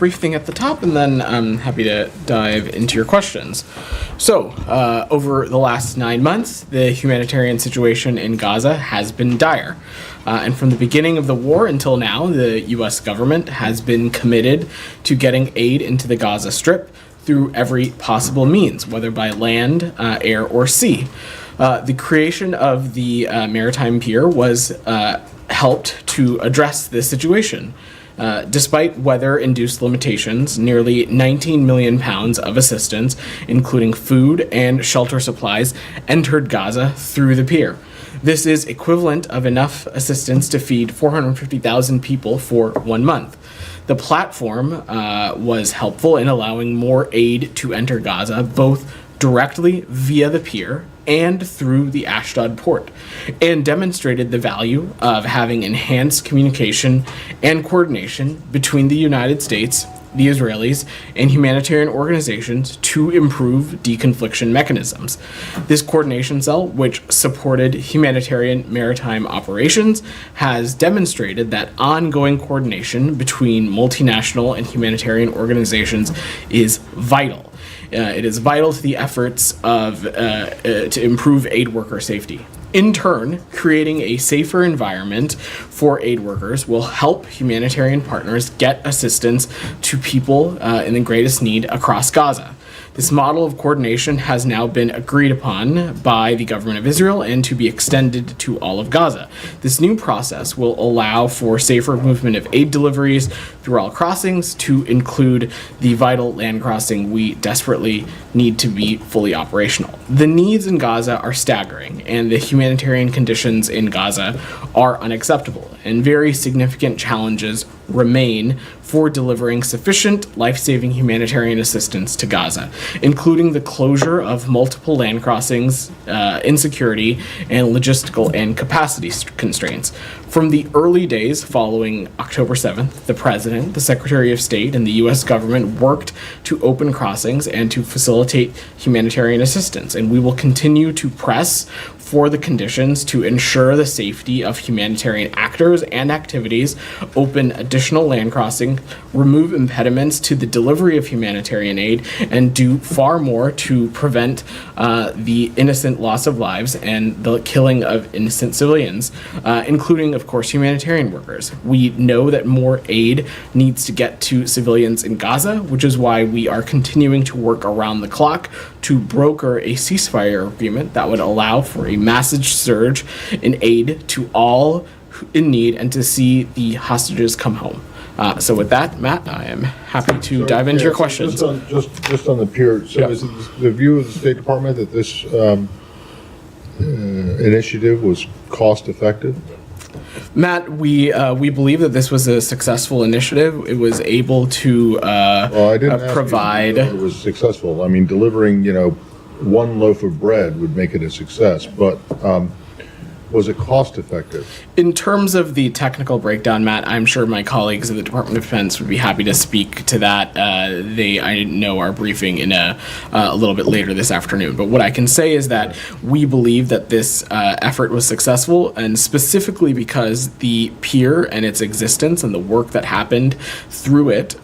brief thing at the top, and then I'm happy to dive into your questions. So, over the last 9 months, the humanitarian situation in Gaza has been dire. And from the beginning of the war until now, the U.S. government has been committed to getting aid into the Gaza Strip through every possible means, whether by land, air, or sea. The creation of the maritime pier was helped to address this situation. Despite weather-induced limitations, nearly 19 million pounds of assistance, including food and shelter supplies, entered Gaza through the pier. This is equivalent of enough assistance to feed 450,000 people for 1 month. The platform was helpful in allowing more aid to enter Gaza, both directly via the pier and through the Ashdod port, and demonstrated the value of having enhanced communication and coordination between the United States, the Israelis, and humanitarian organizations to improve deconfliction mechanisms. This coordination cell, which supported humanitarian maritime operations, has demonstrated that ongoing coordination between multinational and humanitarian organizations is vital. It is vital to the efforts to improve aid worker safety. In turn, creating a safer environment for aid workers will help humanitarian partners get assistance to people in the greatest need across Gaza. This model of coordination has now been agreed upon by the government of Israel and to be extended to all of Gaza. This new process will allow for safer movement of aid deliveries through all crossings, to include the vital land crossing we desperately need to be fully operational. The needs in Gaza are staggering, and the humanitarian conditions in Gaza are unacceptable, and very significant challenges remain for delivering sufficient life-saving humanitarian assistance to Gaza, including the closure of multiple land crossings, insecurity, and logistical and capacity constraints. From the early days following October 7th, the President, the Secretary of State, and the U.S. government worked to open crossings and to facilitate humanitarian assistance, and we will continue to press for the conditions to ensure the safety of humanitarian actors and activities, open additional land crossing, remove impediments to the delivery of humanitarian aid, and do far more to prevent the innocent loss of lives and the killing of innocent civilians, including, of course, humanitarian workers. We know that more aid needs to get to civilians in Gaza, which is why we are continuing to work around the clock to broker a ceasefire agreement that would allow for a massive surge in aid to all in need and to see the hostages come home. So with that, Matt, I am happy to dive into your questions. Just on the pier, so is it the view of the State Department that this initiative was cost effective? Matt, we believe that this was a successful initiative. It was able to provide. It was successful. I mean, delivering, one loaf of bread would make it a success, but was it cost effective? In terms of the technical breakdown, Matt, I'm sure my colleagues at the Department of Defense would be happy to speak to that. I know, are briefing in a little bit later this afternoon. But what I can say is that we believe that this effort was successful, and specifically because the pier and its existence and the work that happened through it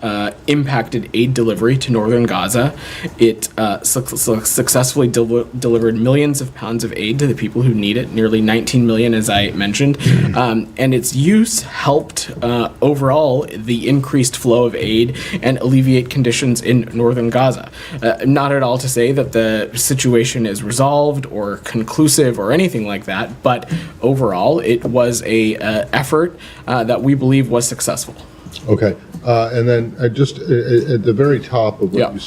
impacted aid delivery to northern Gaza. It successfully delivered millions of pounds of aid to the people who need it, nearly 19 million, as I mentioned, and its use helped overall the increased flow of aid and alleviate conditions in northern Gaza. Not at all to say that the situation is resolved or conclusive or anything like that, but overall it was a effort that we believe was successful. Okay. And then just at the very top of what you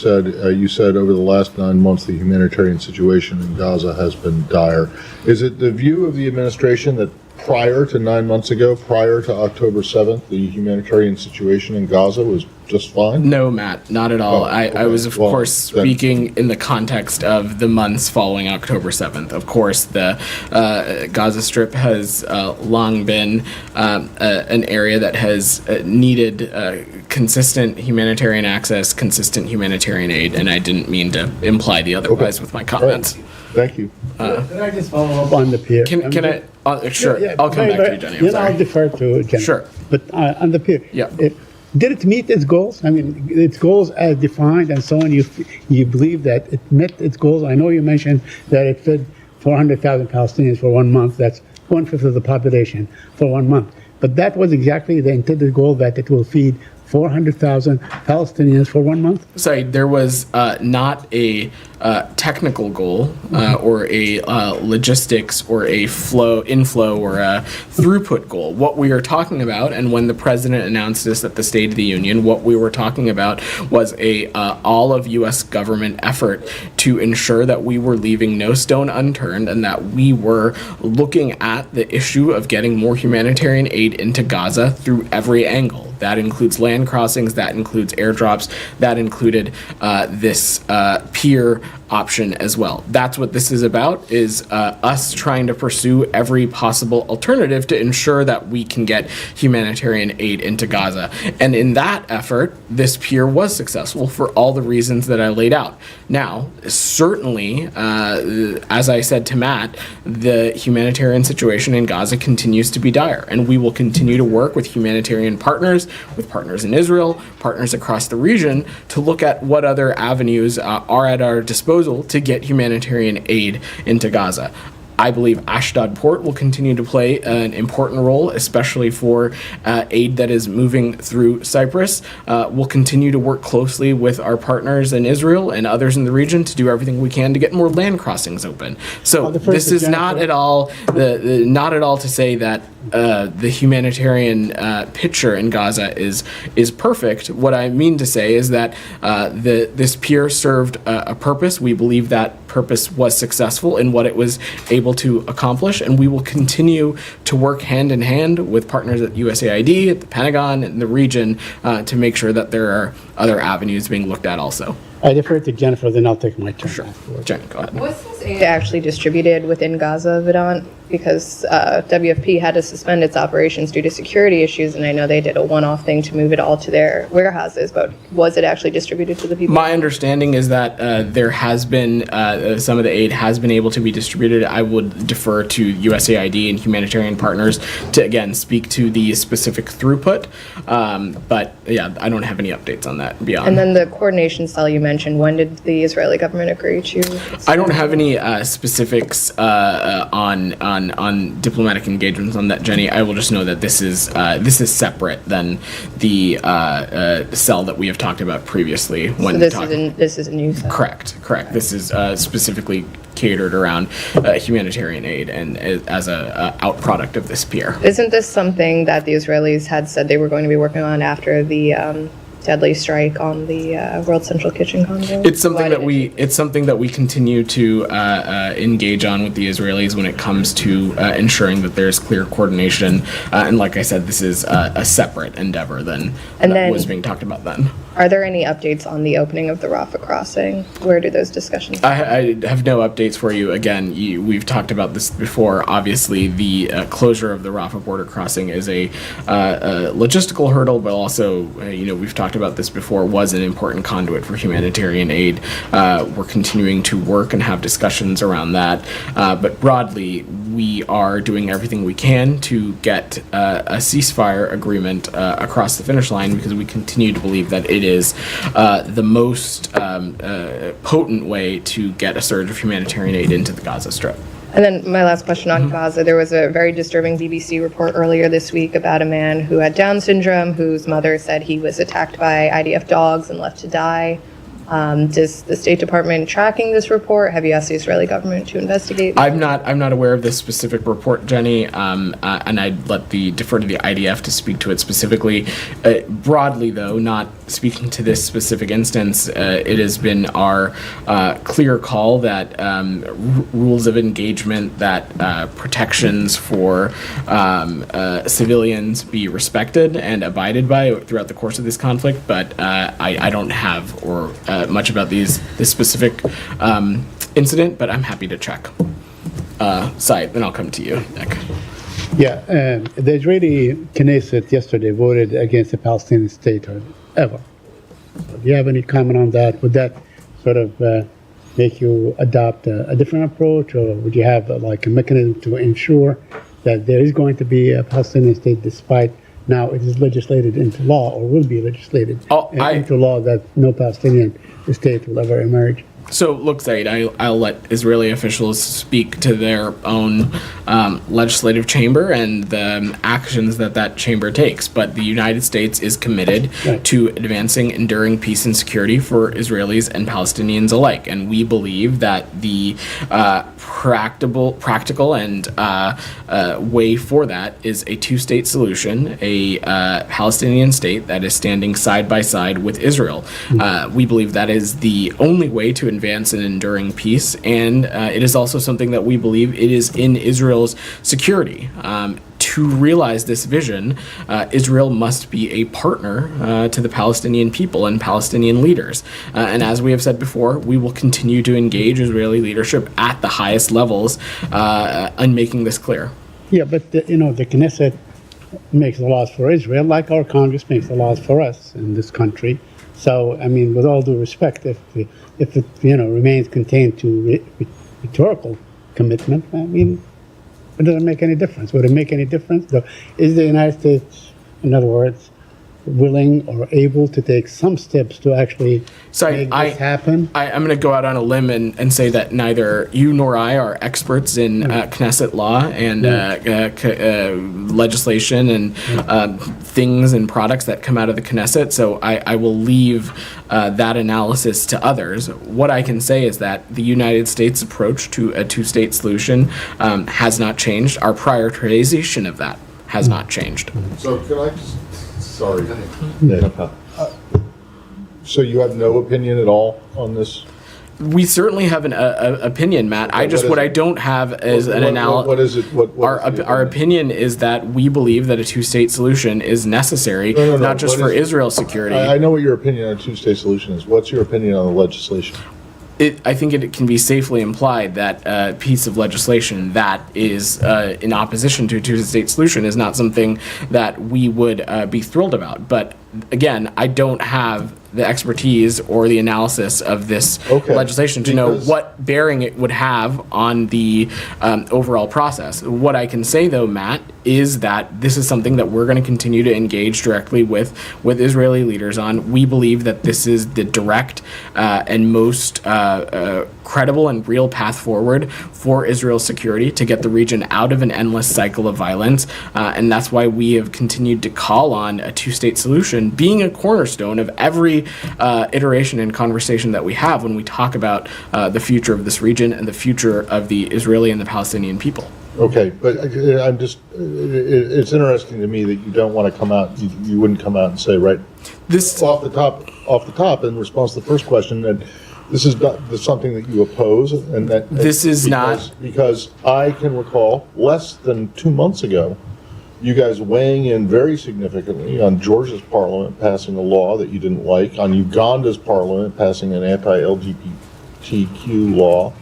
said over the last 9 months, the humanitarian situation in Gaza has been dire. Is it the view of the administration that prior to 9 months ago, prior to October 7th, the humanitarian situation in Gaza was just fine? No, Matt, not at all. I was, of course, speaking in the context of the months following October 7th. Of course, the Gaza Strip has long been an area that has needed consistent humanitarian access, consistent humanitarian aid, and I didn't mean to imply the otherwise with my comments. Right. Thank you. Can I just follow up on the pier? Can I? Sure. Yeah, I'll come back to you, Jenny. I'm sorry. I'll defer to Jenny. Sure. But on the pier, did it meet its goals? I mean, its goals as defined and so on. You believe that it met its goals? I know you mentioned that it fed 400,000 Palestinians for 1 month. That's 1/5 of the population for 1 month. But that was exactly the intended goal, that it will feed 400,000 Palestinians for 1 month? Sorry, there was not a technical goal or a logistics or a inflow or a throughput goal. What we are talking about, and when the president announced this at the State of the Union, what we were talking about was a all of U.S. government effort to ensure that we were leaving no stone unturned and that we were looking at the issue of getting more humanitarian aid into Gaza through every angle. That includes land crossings, that includes airdrops, that included this pier option as well. That's what this is about, is us trying to pursue every possible alternative to ensure that we can get humanitarian aid into Gaza. And in that effort, this pier was successful for all the reasons that I laid out. Now, certainly, as I said to Matt, the humanitarian situation in Gaza continues to be dire, and we will continue to work with humanitarian partners, with partners in Israel, partners across the region, to look at what other avenues are at our disposal to get humanitarian aid into Gaza. I believe Ashdod Port will continue to play an important role, especially for aid that is moving through Cyprus. We'll continue to work closely with our partners in Israel and others in the region to do everything we can to get more land crossings open. So this is not at all not at all to say that the humanitarian picture in Gaza is perfect. What I mean to say is that this pier served a purpose. We believe that purpose was successful in what it was able to accomplish, and we will continue to work hand in hand with partners at USAID, at the Pentagon, and the region to make sure that there are other avenues being looked at also. I defer to Jennifer, then I'll take my turn. Sure. Afterwards. Jen, go ahead. Was this aid actually distributed within Gaza, Vedant? Because WFP had to suspend its operations due to security issues, and I know they did a one-off thing to move it all to their warehouses, but was it actually distributed to the people? My understanding is that there has been, some of the aid has been able to be distributed. I would defer to USAID and humanitarian partners to, again, speak to the specific throughput. But yeah, I don't have any updates on that beyond. And then the coordination cell you mentioned, when did the Israeli government agree to? I don't have any specifics on diplomatic engagements on that, Jenny. I will just know that this is separate than the cell that we have talked about previously. When So this is a new cell? Correct. This is specifically catered around humanitarian aid and as a outproduct of this pier. Isn't this something that the Israelis had said they were going to be working on after the deadly strike on the World Central Kitchen convoy? It's something that we continue to engage on with the Israelis when it comes to ensuring that there's clear coordination. And like I said, this is a separate endeavor than was being talked about then. Are there any updates on the opening of the Rafah crossing? Where do those discussions? I have no updates for you. Again, we've talked about this before. Obviously, the closure of the Rafah border crossing is a logistical hurdle, but also, we've talked about this before, was an important conduit for humanitarian aid. We're continuing to work and have discussions around that. But broadly, we are doing everything we can to get a ceasefire agreement across the finish line, because we continue to believe that it is the most potent way to get a surge of humanitarian aid into the Gaza Strip. And then my last question on Gaza, there was a very disturbing BBC report earlier this week about a man who had Down syndrome, whose mother said he was attacked by IDF dogs and left to die. Does the State Department tracking this report? Have you asked the Israeli government to investigate? I'm not aware of this specific report, Jenny, and I'd defer to the IDF to speak to it specifically. Broadly, though, not speaking to this specific instance, it has been our clear call that rules of engagement, that protections for civilians be respected and abided by throughout the course of this conflict. But I don't have much about this specific incident, but I'm happy to check. Said, then I'll come to you, Nick. Yeah, the Israeli Knesset yesterday voted against the Palestinian state ever. Do you have any comment on that? Would that sort of make you adopt a different approach, or would you have like a mechanism to ensure that there is going to be a Palestinian state despite now it is legislated into law, or will be legislated into law, that no Palestinian state will ever emerge. So, look, Zaid, I'll let Israeli officials speak to their own legislative chamber and the actions that chamber takes. But the United States is committed to advancing enduring peace and security for Israelis and Palestinians alike. And we believe that the practical and way for that is a two-state solution, a Palestinian state that is standing side by side with Israel. We believe that is the only way to advance an enduring peace, and it is also something that we believe it is in Israel's security. To realize this vision, Israel must be a partner to the Palestinian people and Palestinian leaders. And as we have said before, we will continue to engage Israeli leadership at the highest levels in making this clear. Yeah, but the Knesset makes the laws for Israel, like our Congress makes the laws for us in this country. So, I mean, with all due respect, if it remains contained to rhetorical commitment, I mean, it doesn't make any difference. Would it make any difference? Is the United States, in other words, willing or able to take some steps to actually make this happen? I'm going to go out on a limb and say that neither you nor I are experts in Knesset law and legislation and things and products that come out of the Knesset, so I will leave that analysis to others. What I can say is that the United States approach to a two-state solution has not changed. Our prioritization of that has not changed. So can I just... Sorry. So you have no opinion at all on this? We certainly have an opinion, Matt. What I don't have is an analysis. What is it? Our opinion is that we believe that a two-state solution is necessary, not just for Israel's security. I know what your opinion on a two-state solution is. What's your opinion on the legislation? I think it can be safely implied that a piece of legislation that is in opposition to a two-state solution is not something that we would be thrilled about. But again, I don't have the expertise or the analysis of this legislation to know what bearing it would have on the overall process. What I can say, though, Matt, is that this is something that we're going to continue to engage directly with Israeli leaders on. We believe that this is the direct and most credible and real path forward for Israel's security to get the region out of an endless cycle of violence. And that's why we have continued to call on a two-state solution being a cornerstone of every iteration and conversation that we have when we talk about the future of this region and the future of the Israeli and the Palestinian people. Okay, but I'm just, it's interesting to me that you don't want to come out, you wouldn't come out and say, right, this off the top, in response to the first question, that this is something that you oppose, and that this is not, because I can recall less than 2 months ago, you guys weighing in very significantly on Georgia's parliament passing a law that you didn't like, on Uganda's parliament passing an anti-LGBTQ law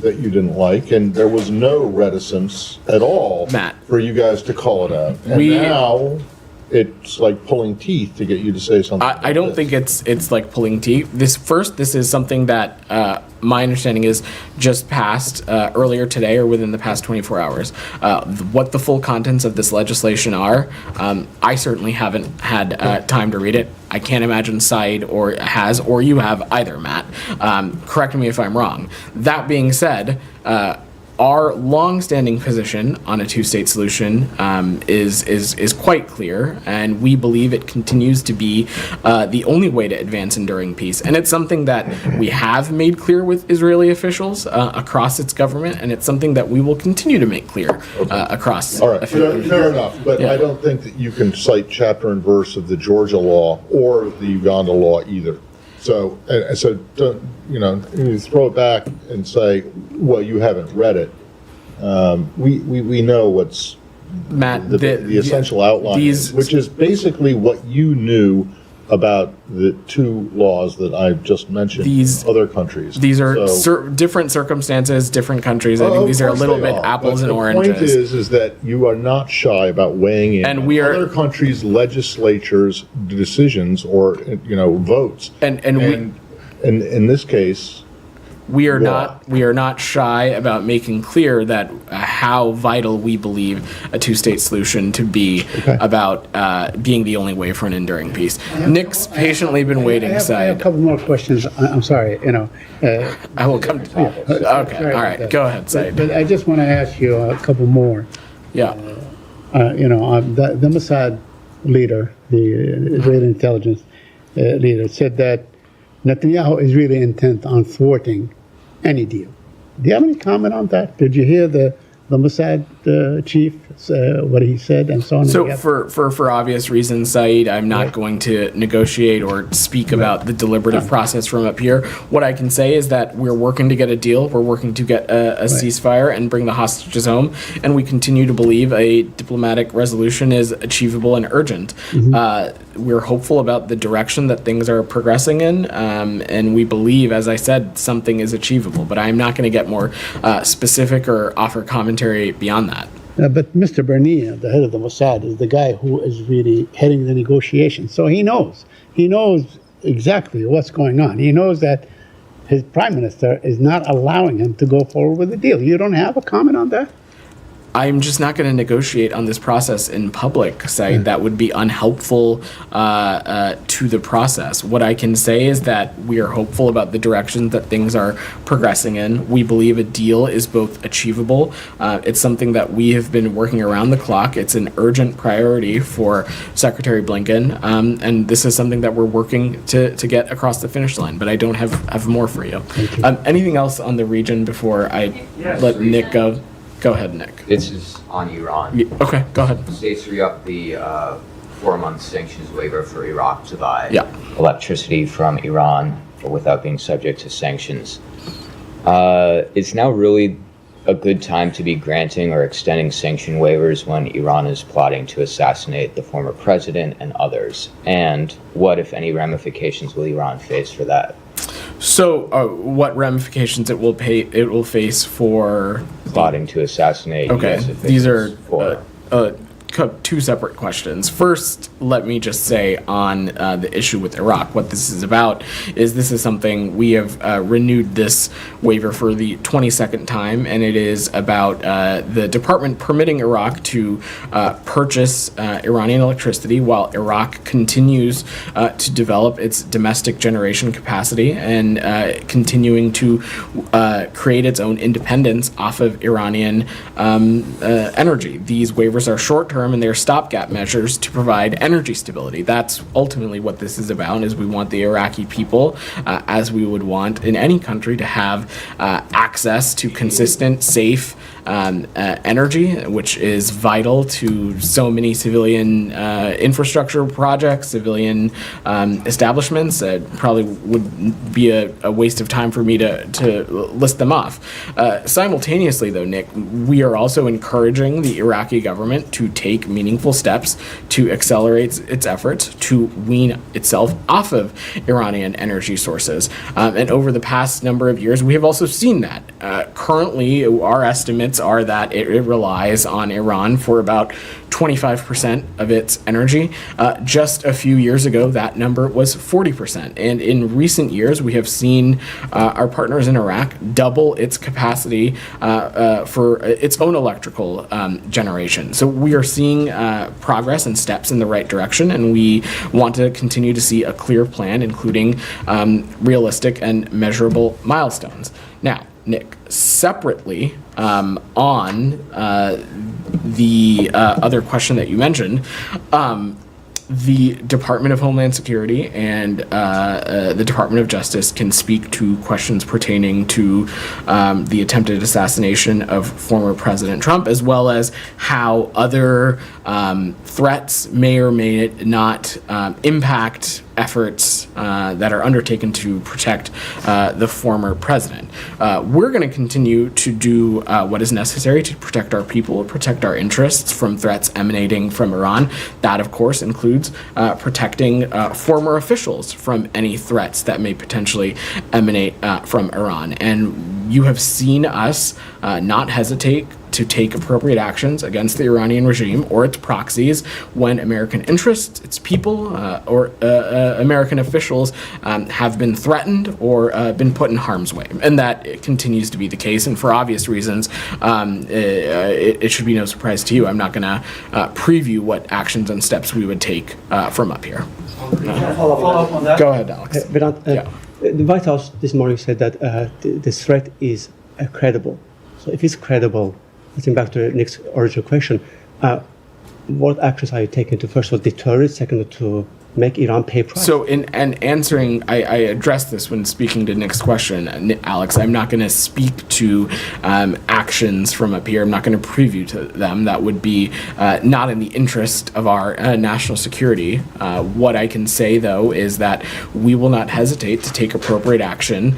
that you didn't like, and there was no reticence at all, Matt, for you guys to call it out. And now it's like pulling teeth to get you to say something. I don't think it's like pulling teeth. This is something that my understanding is just passed earlier today or within the past 24 hours. What the full contents of this legislation are, I certainly haven't had time to read it. I can't imagine Said or you have either, Matt. Correct me if I'm wrong. That being said, our long-standing position on a two-state solution is quite clear, and we believe it continues to be the only way to advance enduring peace. And it's something that we have made clear with Israeli officials across its government, and it's something that we will continue to make clear across. All right, fair enough. But I don't think that you can cite chapter and verse of the Georgia law or the Uganda law either. So don't, you throw it back and say, well, you haven't read it. We know what's Matt, the essential outline, which is basically what you knew about the two laws that I just mentioned in other countries. These are different circumstances, different countries. I think these are a little bit apples and oranges. The point is that you are not shy about weighing in and other countries' legislatures' decisions or votes. And in this case, we are not shy about making clear that how vital we believe a two-state solution to be about being the only way for an enduring peace. Nick's patiently been waiting. I have a couple more questions. I'm sorry, I will come to okay, all right, go ahead, Said. But I just want to ask you a couple more. Yeah. The Mossad leader, the Israeli intelligence leader, said that Netanyahu is really intent on thwarting any deal. Do you have any comment on that? Did you hear the Mossad chief, what he said, and so on? So for obvious reasons, Saeed, I'm not going to negotiate or speak about the deliberative process from up here. What I can say is that we're working to get a deal. We're working to get a ceasefire and bring the hostages home, and we continue to believe a diplomatic resolution is achievable and urgent. We're hopeful about the direction that things are progressing in, and we believe, as I said, something is achievable. But I'm not going to get more specific or offer commentary beyond that. But Mr. Barnea, the head of the Mossad, is the guy who is really heading the negotiations. So he knows exactly what's going on. He knows that his prime minister is not allowing him to go forward with the deal. You don't have a comment on that? I'm just not going to negotiate on this process in public, Said. That would be unhelpful to the process. What I can say is that we are hopeful about the direction that things are progressing in. We believe a deal is both achievable. It's something that we have been working around the clock. It's an urgent priority for Secretary Blinken, and this is something that we're working to get across the finish line. But I don't have more for you. Anything else on the region before I let Nick go? Go ahead, Nick. This is on Iran. Okay, go ahead. States re-up the 4-month sanctions waiver for Iraq to buy electricity from Iran without being subject to sanctions. It's now really a good time to be granting or extending sanction waivers when Iran is plotting to assassinate the former president and others. And what, if any, ramifications will Iran face for that? So, what ramifications it will face for plotting to assassinate? Okay, US officials these are for two separate questions. First, let me just say on the issue with Iraq, what this is about is this is something we have renewed this waiver for the 22nd time, and it is about the department permitting Iraq to purchase Iranian electricity while Iraq continues to develop its domestic generation capacity and continuing to create its own independence off of Iranian energy. These waivers are short-term and they're stopgap measures to provide energy stability. That's ultimately what this is about, is we want the Iraqi people, as we would want in any country, to have access to consistent, safe energy, which is vital to so many civilian infrastructure projects, civilian establishments. It probably would be a waste of time for me to list them off. Simultaneously, though, Nick, we are also encouraging the Iraqi government to take meaningful steps to accelerate its efforts to wean itself off of Iranian energy sources. And over the past number of years, we have also seen that. Currently, our estimates are that it relies on Iran for about 25% of its energy. Just a few years ago, that number was 40%. And in recent years, we have seen our partners in Iraq double its capacity for its own electrical generation. So we are seeing progress and steps in the right direction, and we want to continue to see a clear plan, including realistic and measurable milestones. Now, Nick, separately on the other question that you mentioned, the Department of Homeland Security and the Department of Justice can speak to questions pertaining to the attempted assassination of former President Trump, as well as how other threats may or may not impact efforts that are undertaken to protect the former president. We're going to continue to do what is necessary to protect our people, protect our interests from threats emanating from Iran. That, of course, includes protecting former officials from any threats that may potentially emanate from Iran. And you have seen us not hesitate to take appropriate actions against the Iranian regime or its proxies when American interests, its people, or American officials have been threatened or been put in harm's way. And that continues to be the case. And for obvious reasons, it should be no surprise to you. I'm not going to preview what actions and steps we would take from up here. Follow up on that. Go ahead, Alex. The White House this morning said that the threat is credible. So if it's credible, I think back to Nick's original question, what actions are you taking to, first of all, deter it, second, to make Iran pay price? So in answering, I addressed this when speaking to Nick's question, Alex. I'm not going to speak to actions from up here. I'm not going to preview to them. That would be not in the interest of our national security. What I can say, though, is that we will not hesitate to take appropriate action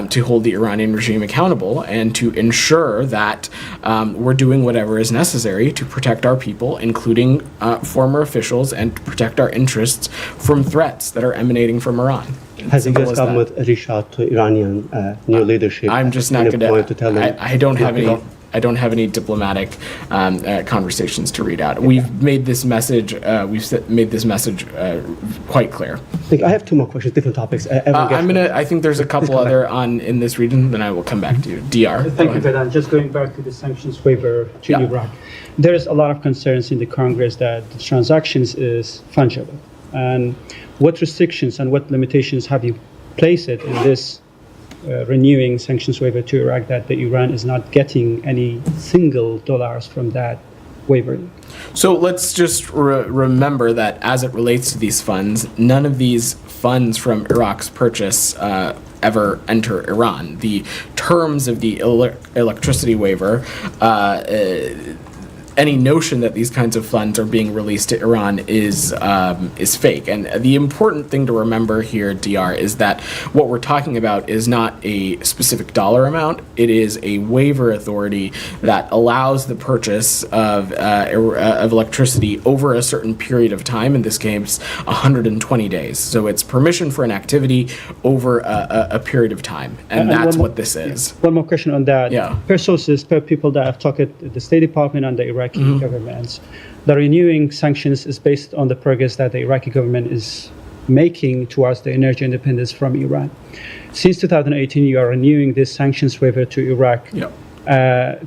to hold the Iranian regime accountable and to ensure that we're doing whatever is necessary to protect our people, including former officials, and to protect our interests from threats that are emanating from Iran. Has the U.S. government reached out to Iranian new leadership? I'm just not going to tell them. I don't have any. I don't have any diplomatic conversations to read out. We've made this message. Quite clear. I have two more questions, different topics. I think there's a couple other in this region. Then I will come back to you. DR. Thank you, Vedan. Just going back to the sanctions waiver to Iraq, there is a lot of concerns in the Congress that the transactions is fungible. And what restrictions and what limitations have you placed it in this renewing sanctions waiver to Iraq that the Iran is not getting any single dollars from that waiver? So let's just remember that as it relates to these funds, none of these funds from Iraq's purchase ever enter Iran. The terms of the electricity waiver, any notion that these kinds of funds are being released to Iran is fake. And the important thing to remember here, DR, is that what we're talking about is not a specific dollar amount. It is a waiver authority that allows the purchase of electricity over a certain period of time, in this case, 120 days. So it's permission for an activity over a period of time. And that's what this is. One more question on that. Yeah. Per sources, per people that have talked to the State Department and the Iraqi governments, the renewing sanctions is based on the progress that the Iraqi government is making towards the energy independence from Iran. Since 2018, you are renewing this sanctions waiver to Iraq. Yep.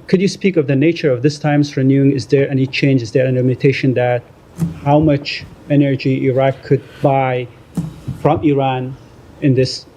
Could you speak of the nature of this time's renewing? Is there any change? Is there any limitation that how much energy Iraq could buy from Iran in this?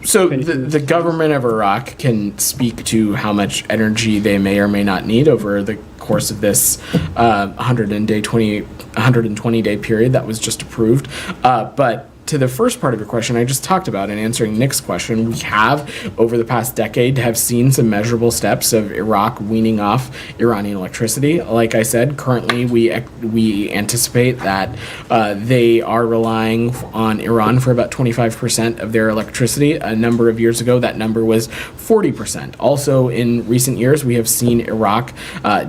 So the government of Iraq can speak to how much energy they may or may not need over the course of this 120-day period that was just approved. But to the first part of your question, I just talked about in answering Nick's question, we have, over the past decade, have seen some measurable steps of Iraq weaning off Iranian electricity. Like I said, currently we anticipate that they are relying on Iran for about 25% of their electricity. A number of years ago, that number was 40%. Also, in recent years, we have seen Iraq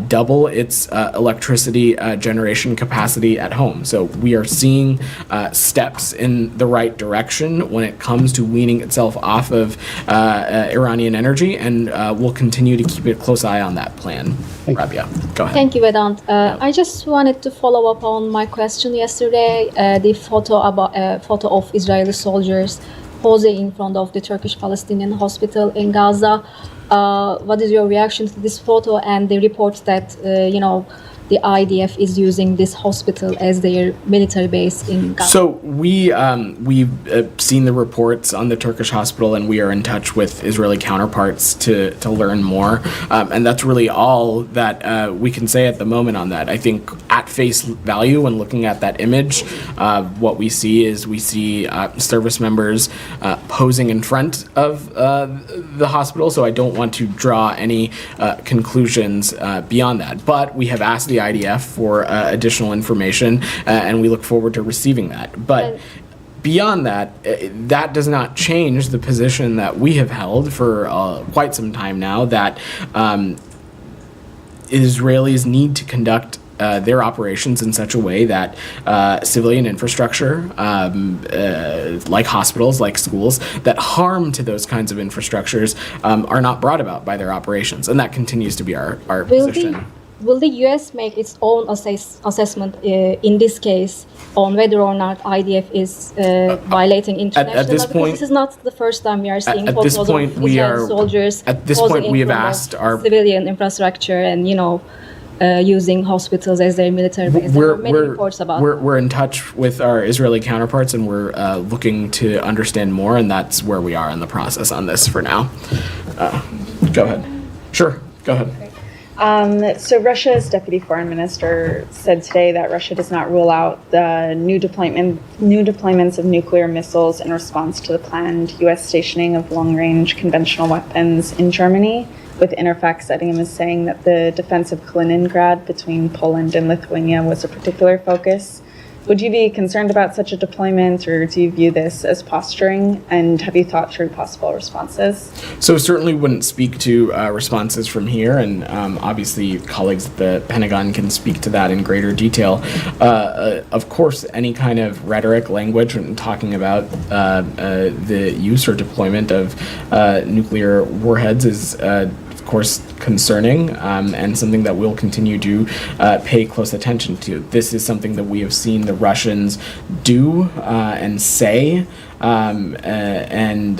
double its electricity generation capacity at home. So we are seeing steps in the right direction when it comes to weaning itself off of Iranian energy, and we'll continue to keep a close eye on that plan. Rabia, go ahead. Thank you, Vedant. I just wanted to follow up on my question yesterday. The photo of Israeli soldiers posing in front of the Turkish-Palestinian hospital in Gaza. What is your reaction to this photo and the reports that the IDF is using this hospital as their military base in Gaza? So we've seen the reports on the Turkish hospital, and we are in touch with Israeli counterparts to learn more. And that's really all that we can say at the moment on that. I think at face value, when looking at that image, what we see service members posing in front of the hospital. So I don't want to draw any conclusions beyond that. But we have asked the IDF for additional information, and we look forward to receiving that. But beyond that, that does not change the position that we have held for quite some time now, that Israelis need to conduct their operations in such a way that civilian infrastructure, like hospitals, like schools, that harm to those kinds of infrastructures are not brought about by their operations. And that continues to be our position. Will the U.S. make its own assessment in this case on whether or not IDF is violating international at this law? point, because this is not the first time we are seeing photos of we Israeli soldiers. At this posing point, we in have front asked of our civilian infrastructure and using hospitals as their military base. There are many reports about. We're in touch with our Israeli counterparts, and we're looking to understand more, and that's where we are in the process on this for now. Go ahead. Sure. Go ahead. So Russia's deputy foreign minister said today that Russia does not rule out the new deployments of nuclear missiles in response to the planned U.S. stationing of long-range conventional weapons in Germany, with Interfax citing him as saying that the defense of Kaliningrad between Poland and Lithuania was a particular focus. Would you be concerned about such a deployment, or do you view this as posturing? And have you thought through possible responses? So certainly wouldn't speak to responses from here, and obviously colleagues at the Pentagon can speak to that in greater detail. Of course, any kind of rhetoric, language, when talking about the use or deployment of nuclear warheads is of course concerning, and something that we'll continue to pay close attention to. This is something that we have seen the Russians do and say, and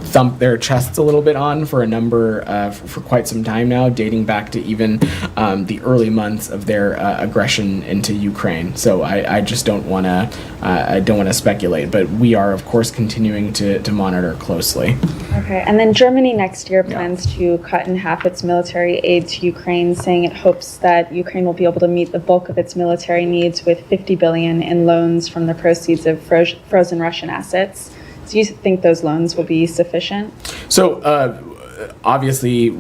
thump their chests a little bit on for a number for quite some time now, dating back to even the early months of their aggression into Ukraine. So I just don't want to speculate, but we are of course continuing to monitor closely. Okay, and then Germany next year plans to cut in half its military aid to Ukraine, saying it hopes that Ukraine will be able to meet the bulk of its military needs with $50 billion in loans from the proceeds of frozen Russian assets. Do you think those loans will be sufficient? So obviously,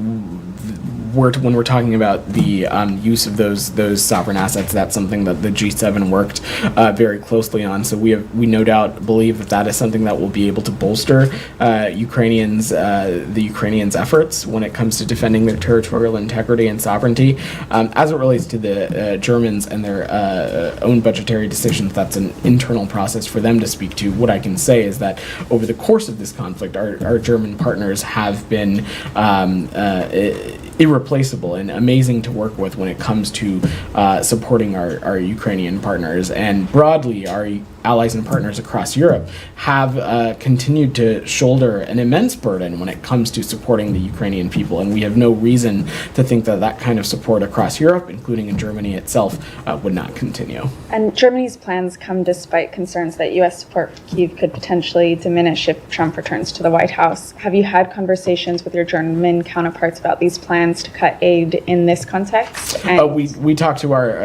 when we're talking about the use of those sovereign assets, that's something that the G7 worked very closely on. So we no doubt believe that is something that will be able to bolster the Ukrainians' efforts when it comes to defending their territorial integrity and sovereignty. As it relates to the Germans and their own budgetary decisions, that's an internal process for them to speak to. What I can say is that over the course of this conflict, our German partners have been irreplaceable and amazing to work with when it comes to supporting our Ukrainian partners. And broadly, our allies and partners across Europe have continued to shoulder an immense burden when it comes to supporting the Ukrainian people. And we have no reason to think that kind of support across Europe, including in Germany itself, would not continue. And Germany's plans come despite concerns that U.S. support for Kyiv could potentially diminish if Trump returns to the White House. Have you had conversations with your German counterparts about these plans to cut aid in this context? We talked to our,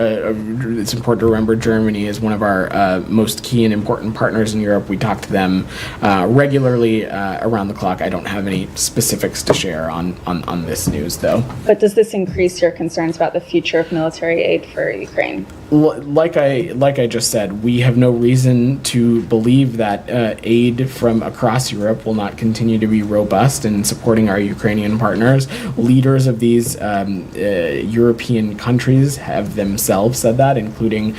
it's important to remember Germany is one of our most key and important partners in Europe. We talk to them regularly around the clock. I don't have any specifics to share on this news, though. But does this increase your concerns about the future of military aid for Ukraine? Like I just said, we have no reason to believe that aid from across Europe will not continue to be robust in supporting our Ukrainian partners. Leaders of these European countries have themselves said that, including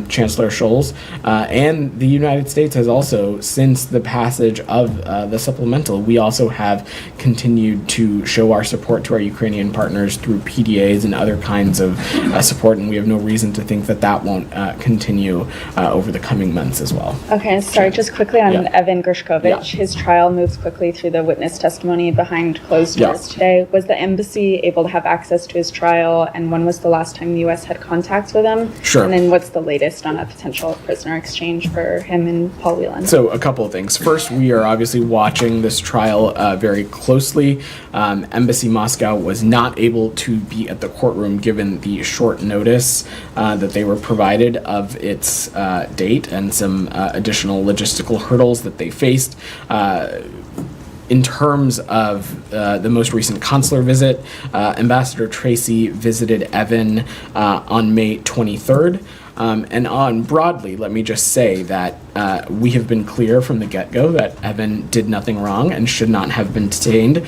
Chancellor Scholz. And the United States has also, since the passage of the supplemental, we also have continued to show our support to our Ukrainian partners through PDAs and other kinds of support, and we have no reason to think that won't continue over the coming months as well. Okay, sorry, just quickly on Evan Gershkovich. His trial moves quickly through the witness testimony behind closed doors today. Was the embassy able to have access to his trial, and when was the last time the U.S. had contact with him? Sure. And then what's the latest on a potential prisoner exchange for him and Paul Whelan? So a couple of things. First, we are obviously watching this trial very closely. Embassy Moscow was not able to be at the courtroom given the short notice that they were provided of its date and some additional logistical hurdles that they faced. In terms of the most recent consular visit, Ambassador Tracy visited Evan on May 23rd. And on broadly, let me just say that we have been clear from the get-go that Evan did nothing wrong and should not have been detained.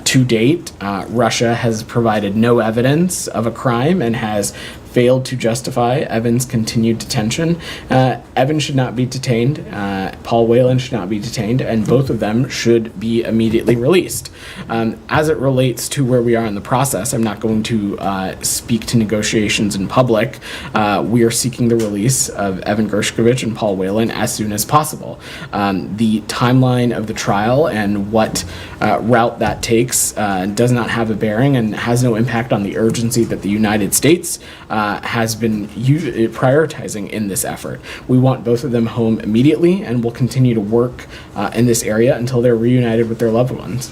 To date, Russia has provided no evidence of a crime and has failed to justify Evan's continued detention. Evan should not be detained. Paul Whelan should not be detained, and both of them should be immediately released. As it relates to where we are in the process, I'm not going to speak to negotiations in public. We are seeking the release of Evan Gershkovich and Paul Whelan as soon as possible. The timeline of the trial and what route that takes does not have a bearing and has no impact on the urgency that the United States has been prioritizing in this effort. We want both of them home immediately, and will continue to work in this area until they're reunited with their loved ones.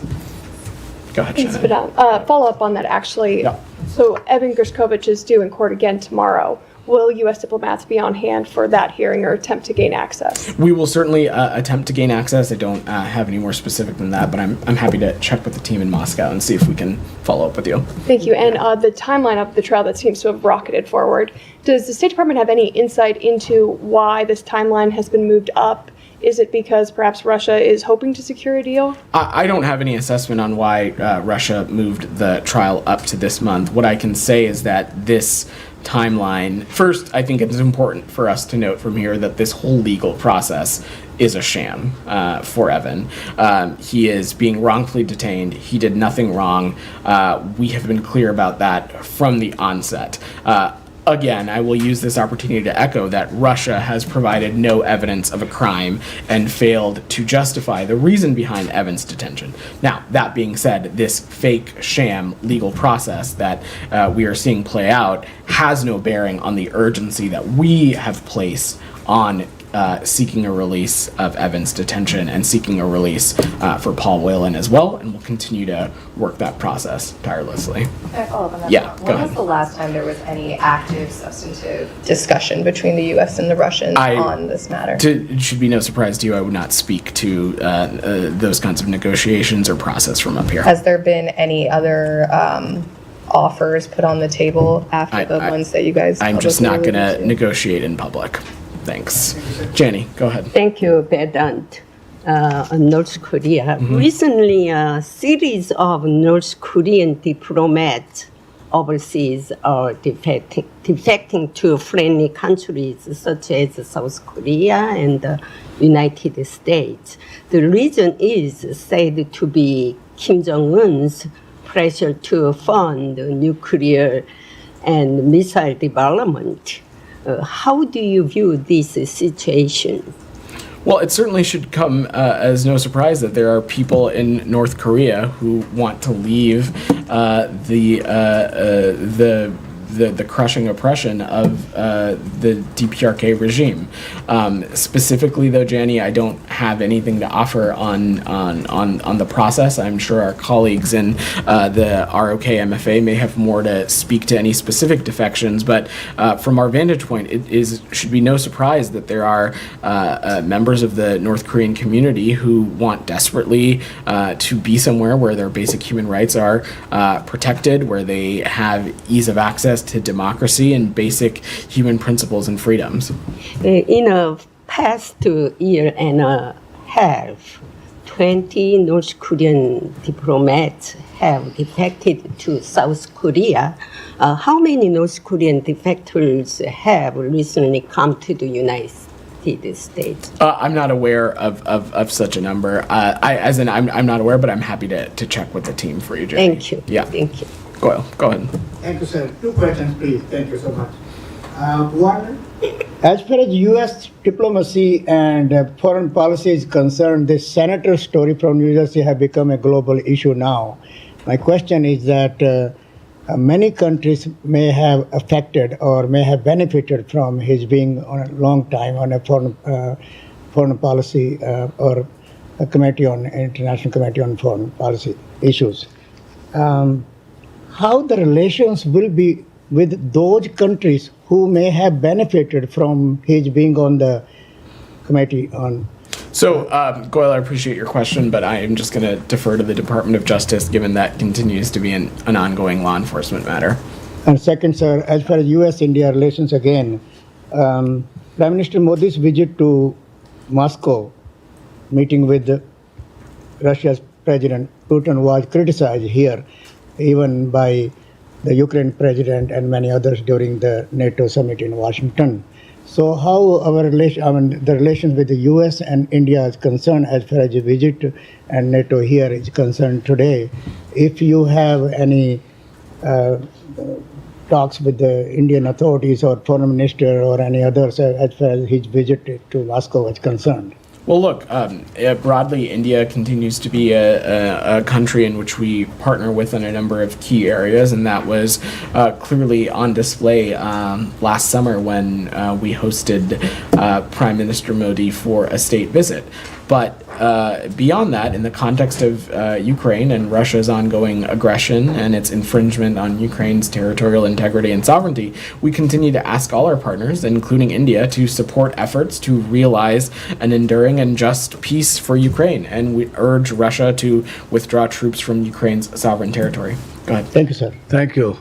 Go ahead, Thanks, Shannon. Badan. Follow up on that, actually. Yeah. So Evan Gershkovich is due in court again tomorrow. Will U.S. diplomats be on hand for that hearing or attempt to gain access? We will certainly attempt to gain access. I don't have any more specific than that, but I'm happy to check with the team in Moscow and see if we can follow up with you. Thank you. And the timeline of the trial that seems to have rocketed forward, does the State Department have any insight into why this timeline has been moved up? Is it because perhaps Russia is hoping to secure a deal? I don't have any assessment on why Russia moved the trial up to this month. What I can say is that this timeline, first, I think it's important for us to note from here that this whole legal process is a sham for Evan. He is being wrongfully detained. He did nothing wrong. We have been clear about that from the onset. Again, I will use this opportunity to echo that Russia has provided no evidence of a crime and failed to justify the reason behind Evan's detention. Now, that being said, this fake sham legal process that we are seeing play out has no bearing on the urgency that we have placed on seeking a release of Evan's detention and seeking a release for Paul Whelan as well, and we'll continue to work that process tirelessly. Can I follow up on that? Yeah, go When ahead. was the last time there was any active, substantive discussion between the U.S. and the Russians on this matter? It should be no surprise to you, I would not speak to those kinds of negotiations or process from up here. Has there been any other offers put on the table after the ones that you guys I'm just not publicly going to alluded to? negotiate in public. Thanks. Jenny, go ahead. Thank you, Vedant. North Korea. Recently, a series of North Korean diplomats overseas are defecting to friendly countries such as South Korea and the United States. The reason is said to be Kim Jong-un's pressure to fund nuclear and missile development. How do you view this situation? Well, it certainly should come as no surprise that there are people in North Korea who want to leave the crushing oppression of the DPRK regime. Specifically, though, Janny, I don't have anything to offer on the process. I'm sure our colleagues in the ROK MFA may have more to speak to any specific defections, but from our vantage point, should be no surprise that there are members of the North Korean community who want desperately to be somewhere where their basic human rights are protected, where they have ease of access to democracy and basic human principles and freedoms. In a past year and a half, 20 North Korean diplomats have defected to South Korea. How many North Korean defectors have recently come to the United States? I'm not aware of such a number. I'm not aware, but I'm happy to check with the team for you, Jenny. Thank you. Yeah. Thank you. Go ahead. Thank you, sir. Two questions, please. Thank you so much. One, as far as U.S. diplomacy and foreign policy is concerned, this senator story from New Jersey has become a global issue now. My question is that many countries may have affected or may have benefited from his being on a long time on a foreign policy or a committee on international committee on foreign policy issues. How the relations will be with those countries who may have benefited from his being on the committee on. So, Goyle, I appreciate your question, but I am just going to defer to the Department of Justice, given that continues to be an ongoing law enforcement matter. And second, sir, as far as U.S.-India relations again, Prime Minister Modi's visit to Moscow meeting with Russia's President Putin was criticized here, even by the Ukraine president and many others during the NATO summit in Washington. So how our the relations with the U.S. and India is concerned as far as the visit and NATO here is concerned today, if you have any talks with the Indian authorities or foreign minister or any others as far as his visit to Moscow is concerned? Well, look, broadly, India continues to be a country in which we partner with in a number of key areas, and that was clearly on display last summer when we hosted Prime Minister Modi for a state visit. But beyond that, in the context of Ukraine and Russia's ongoing aggression and its infringement on Ukraine's territorial integrity and sovereignty, we continue to ask all our partners, including India, to support efforts to realize an enduring and just peace for Ukraine. And we urge Russia to withdraw troops from Ukraine's sovereign territory. Go ahead. Thank you, sir. Thank you.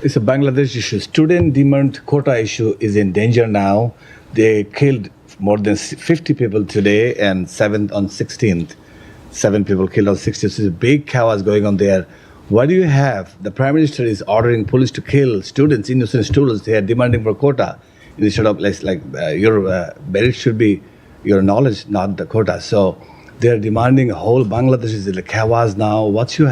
It's a Bangladesh issue. Student demand quota issue is in danger now. They killed more than 50 people today, and on 16th, 7 people killed on 16th. So there's a big chaos going on there. What do you have? The Prime Minister is ordering police to kill students, innocent students. They are demanding for quota. Instead of your merit should be your knowledge, not the quota. So they are demanding a whole Bangladesh is in a chaos now. What do you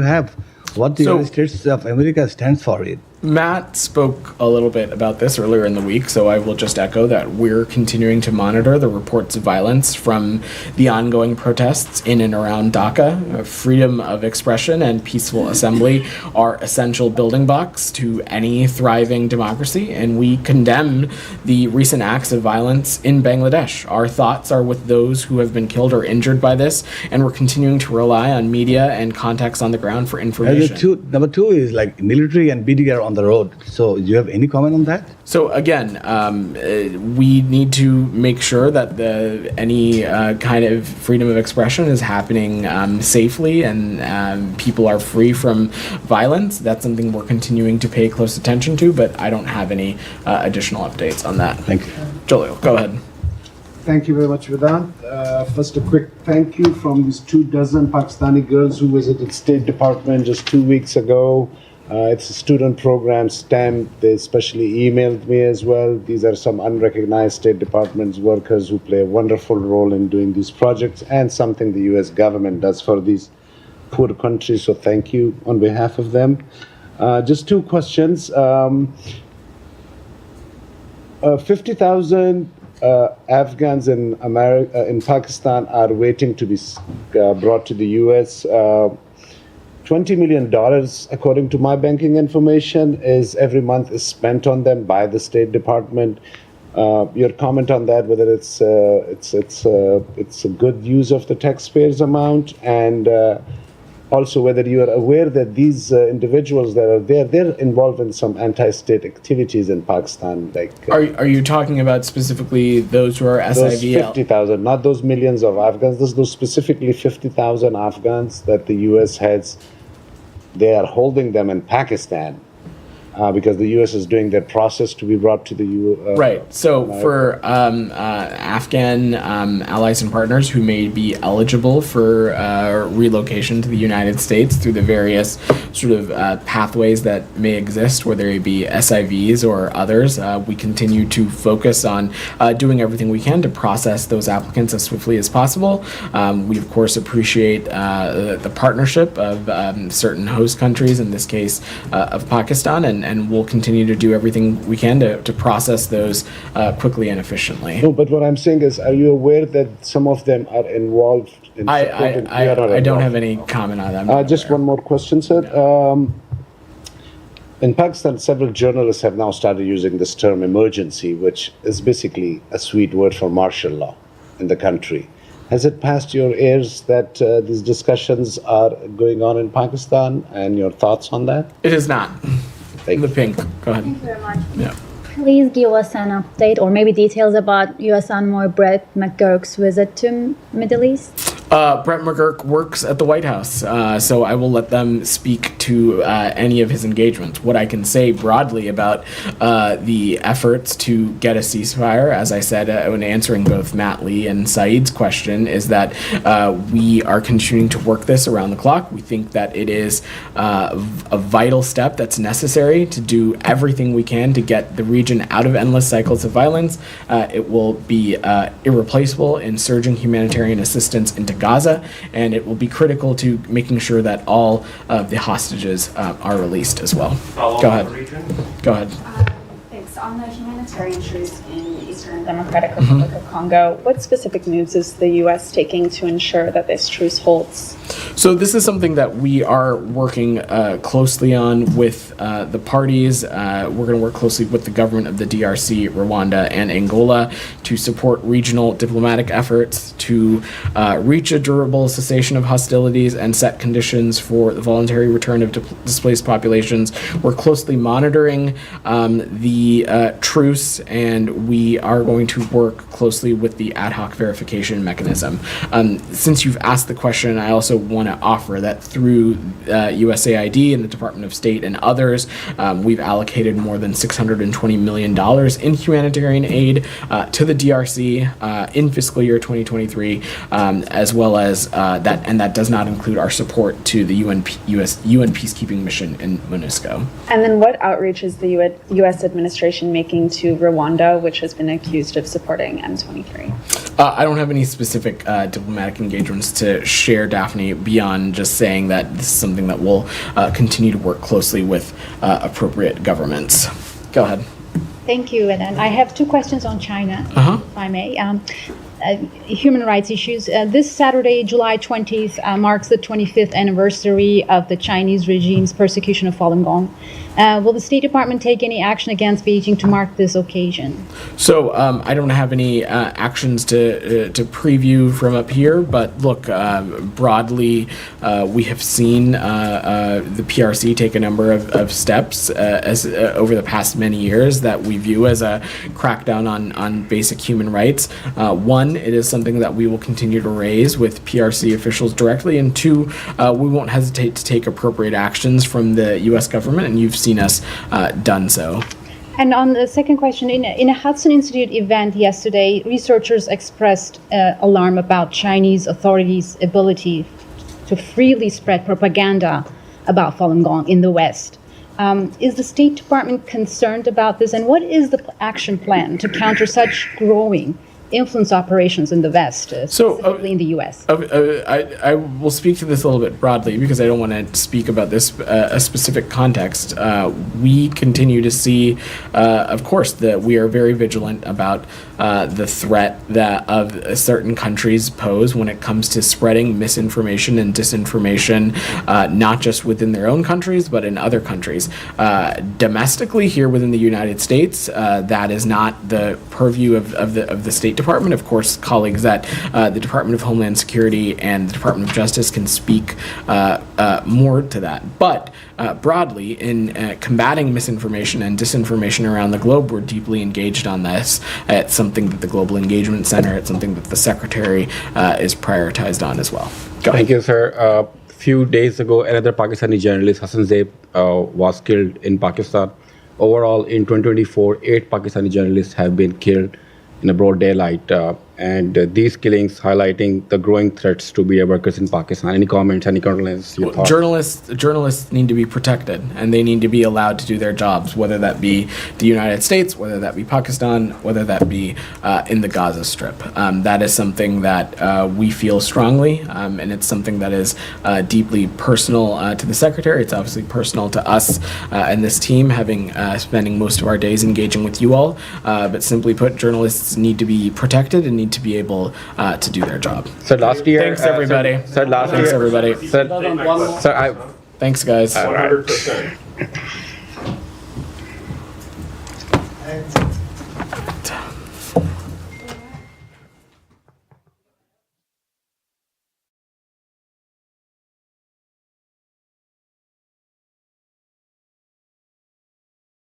have? What the United States of America stands for it? Matt spoke a little bit about this earlier in the week, so I will just echo that we're continuing to monitor the reports of violence from the ongoing protests in and around Dhaka. Freedom of expression and peaceful assembly are essential building blocks to any thriving democracy, and we condemn the recent acts of violence in Bangladesh. Our thoughts are with those who have been killed or injured by this, and we're continuing to rely on media and contacts on the ground for information. Number two is like military and BD are on the road. So do you have any comment on that? So again, we need to make sure that any kind of freedom of expression is happening safely and people are free from violence. That's something we're continuing to pay close attention to, but I don't have any additional updates on that. Thank you. Jalil, go ahead. Thank you very much, Vedant. First, a quick thank you from these 24 Pakistani girls who visited State Department just 2 weeks ago. It's a student program, STEM. They especially emailed me as well. These are some unrecognized State Department's workers who play a wonderful role in doing these projects and something the U.S. government does for these poor countries. So thank you on behalf of them. Just 2 questions. 50,000 Afghans in Pakistan are waiting to be brought to the U.S. $20 million, according to my banking information, is every month is spent on them by the State Department. Your comment on that, whether it's a good use of the taxpayers' amount, and also whether you are aware that these individuals that are there, they're involved in some anti-state activities in Pakistan. Are you talking about specifically those who are SIV? Those 50,000, not those millions of Afghans. Those specifically 50,000 Afghans that the U.S. has. They are holding them in Pakistan because the U.S. is doing their process to be brought to the U.S. Right. So for Afghan allies and partners who may be eligible for relocation to the United States through the various sort of pathways that may exist, whether it be SIVs or others, we continue to focus on doing everything we can to process those applicants as swiftly as possible. We, of course, appreciate the partnership of certain host countries, in this case of Pakistan, and we'll continue to do everything we can to process those quickly and efficiently. No, but what I'm saying is, are you aware that some of them are involved in I don't have any comment on that. Just one more question, sir. In Pakistan, several journalists have now started using this term emergency, which is basically a sweet word for martial law in the country. Has it passed your ears that these discussions are going on in Pakistan, and your thoughts on that? It is not. The pink. Go ahead. Thank you very much. Yeah. Please give us an update or maybe details about U.S. Envoy Brett McGurk's visit to Middle East. Brett McGurk works at the White House, so I will let them speak to any of his engagements. What I can say broadly about the efforts to get a ceasefire, as I said when answering both Matt Lee and Saeed's question, is that we are continuing to work this around the clock. We think that it is a vital step that's necessary to do everything we can to get the region out of endless cycles of violence. It will be irreplaceable in surging humanitarian assistance into Gaza, and it will be critical to making sure that all of the hostages are released as well. Go ahead. Go ahead. Thanks. On the humanitarian truce in Eastern Democratic Republic of Congo, what specific moves is the U.S. taking to ensure that this truce holds? So this is something that we are working closely on with the parties. We're going to work closely with the government of the DRC, Rwanda, and Angola to support regional diplomatic efforts to reach a durable cessation of hostilities and set conditions for the voluntary return of displaced populations. We're closely monitoring the truce, and we are going to work closely with the ad hoc verification mechanism. Since you've asked the question, I also want to offer that through USAID and the Department of State and others, we've allocated more than $620 million in humanitarian aid to the DRC in fiscal year 2023, as well as that, and that does not include our support to the UN peacekeeping mission in MONUSCO. And then what outreach is the U.S. administration making to Rwanda, which has been accused of supporting M23? I don't have any specific diplomatic engagements to share, Daphne, beyond just saying that this is something that we'll continue to work closely with appropriate governments. Go ahead. Thank you. And I have two questions on China, if I may. Human rights issues. This Saturday, July 20th, marks the 25th anniversary of the Chinese regime's persecution of Falun Gong. Will the State Department take any action against Beijing to mark this occasion? So I don't have any actions to preview from up here, but look, broadly, we have seen the PRC take a number of steps over the past many years that we view as a crackdown on basic human rights. One, it is something that we will continue to raise with PRC officials directly, and two, we won't hesitate to take appropriate actions from the U.S. government, and you've seen us done so. And on the second question, in a Hudson Institute event yesterday, researchers expressed alarm about Chinese authorities' ability to freely spread propaganda about Falun Gong in the West. Is the State Department concerned about this, and what is the action plan to counter such growing influence operations in the West, specifically in the U.S.? I will speak to this a little bit broadly because I don't want to speak about this a specific context. We continue to see, of course, that we are very vigilant about the threat that of certain countries pose when it comes to spreading misinformation and disinformation, not just within their own countries, but in other countries. Domestically, here within the United States, that is not the purview of the State Department. Of course, colleagues at the Department of Homeland Security and the Department of Justice can speak more to that. But broadly, in combating misinformation and disinformation around the globe, we're deeply engaged on this. It's something that the Global Engagement Center, it's something that the Secretary is prioritized on as well. Go Thank you, sir. A few days ago, another Pakistani journalist, Hassan Zaib, was killed in Pakistan. Overall, in 2024, 8 Pakistani journalists have been killed in a broad daylight, and these killings highlighting the growing threats to media workers in Pakistan. Any comments, any condolences? Journalists need to be protected, and they need to be allowed to do their jobs, whether that be the United States, whether that be Pakistan, whether that be in the Gaza Strip. That is something that we feel strongly, and it's something that is deeply personal to the Secretary. It's obviously personal to us and this team, having spending most of our days engaging with you all. But simply put, journalists need to be protected and need to be able to do their job. So last year, thanks everybody. Thanks everybody. Thanks guys. 100%.